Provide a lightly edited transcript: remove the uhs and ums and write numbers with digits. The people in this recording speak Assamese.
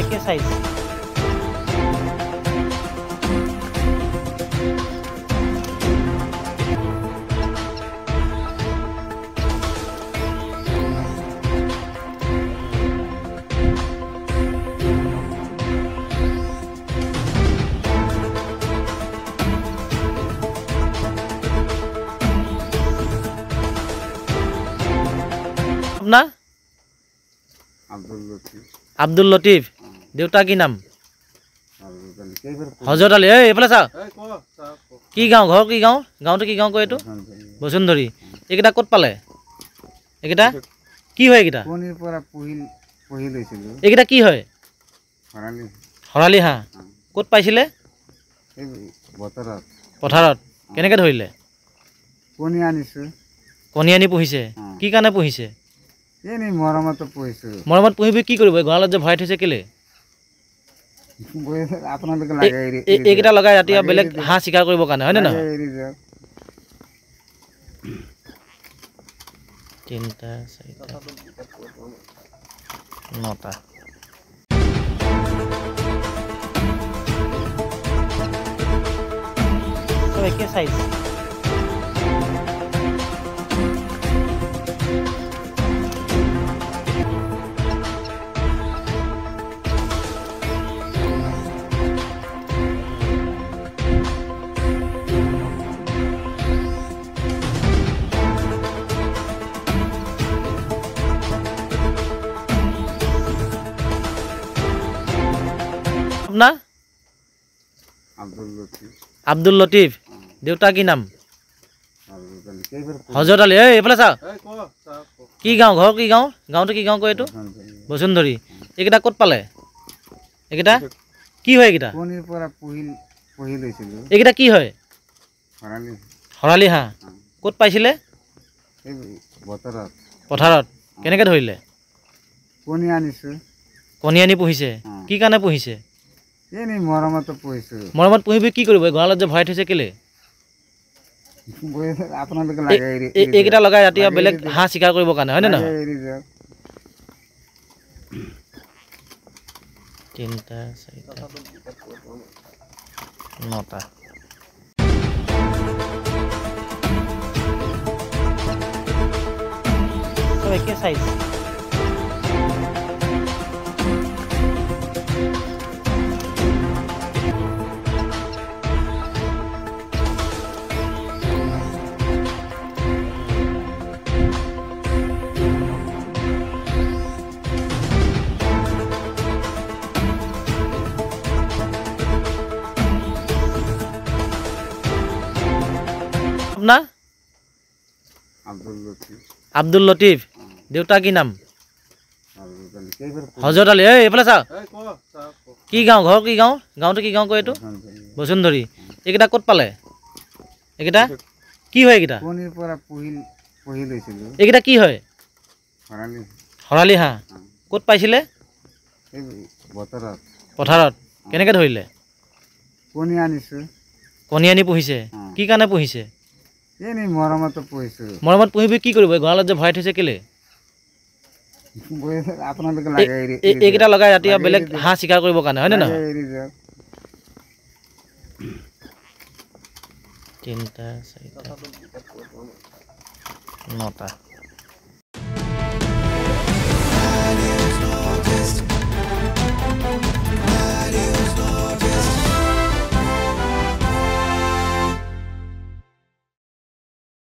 একে সাইজ আপনাৰ আব্দুল লতিফ দেউতা কি নাম হজৰত আলী এইফালে চা কি গাঁও ঘৰ কি গাঁও গাঁওটো কি গাঁও কয় এইটো বসুন্ধৰী এইকেইটা ক'ত পালে এইকেইটা কি হয় এইকেইটা এইকেইটা কি হয় হৰালি হাঁহ ক'ত পাইছিলে পথাৰত কেনেকৈ ধৰিলে কণী আনি পুহিছে কি কাৰণে পুহিছে মৰমত পুহিবি কি কৰিব গঁৰালত যে ভৰাই থৈছে কেলে এইকেইটা লগাই ৰাতি বেলেগ হাঁহ চিকাৰ কৰিবৰ কাৰণে হয়নে নহয় তিনিটা চাৰিটা নটা একে সাইজ আপনাৰ আব্দুল লতিফ দেউতা কি নাম হজৰত আলী এইফালে চা কি গাঁও ঘৰ কি গাঁও গাঁওটো কি গাঁও কয় এইটো বসুন্ধৰী এইকেইটা ক'ত পালে এইকেইটা কি হয় এইকেইটা এইকেইটা কি হয় হৰালি হাঁহ ক'ত পাইছিলে পথাৰত কেনেকৈ ধৰিলে কণী আনি পুহিছে কি কাৰণে পুহিছে মৰমত পুহিবি কি কৰিব গঁৰালত যে ভৰাই থৈছে কেলে এইকেইটা লগাই ৰাতি বেলেগ হাঁহ চিকাৰ কৰিবৰ কাৰণে হয়নে নহয় তিনিটা চাৰিটা নটা একে সাইজ আপনাৰ আব্দুল লতিফ দেউতা কি নাম হজৰত আলী এইফালে চা কি গাঁও ঘৰ কি গাঁও গাঁওটো কি গাঁও কয় এইটো বসুন্ধৰী এইকেইটা ক'ত পালে এইকেইটা কি হয় এইকেইটা এইকেইটা কি হয় হৰালি হাঁহ ক'ত পাইছিলে পথাৰত কেনেকৈ ধৰিলে কণী আনি পুহিছে কি কাৰণে পুহিছে মৰমত পুহিবি কি কৰিব গঁৰালত যে ভৰাই থৈছে কেলে এইকেইটা লগাই ৰাতি বেলেগ হাঁহ চিকাৰ কৰিবৰ কাৰণে হয়নে নহয় তিনিটা চাৰিটা নটা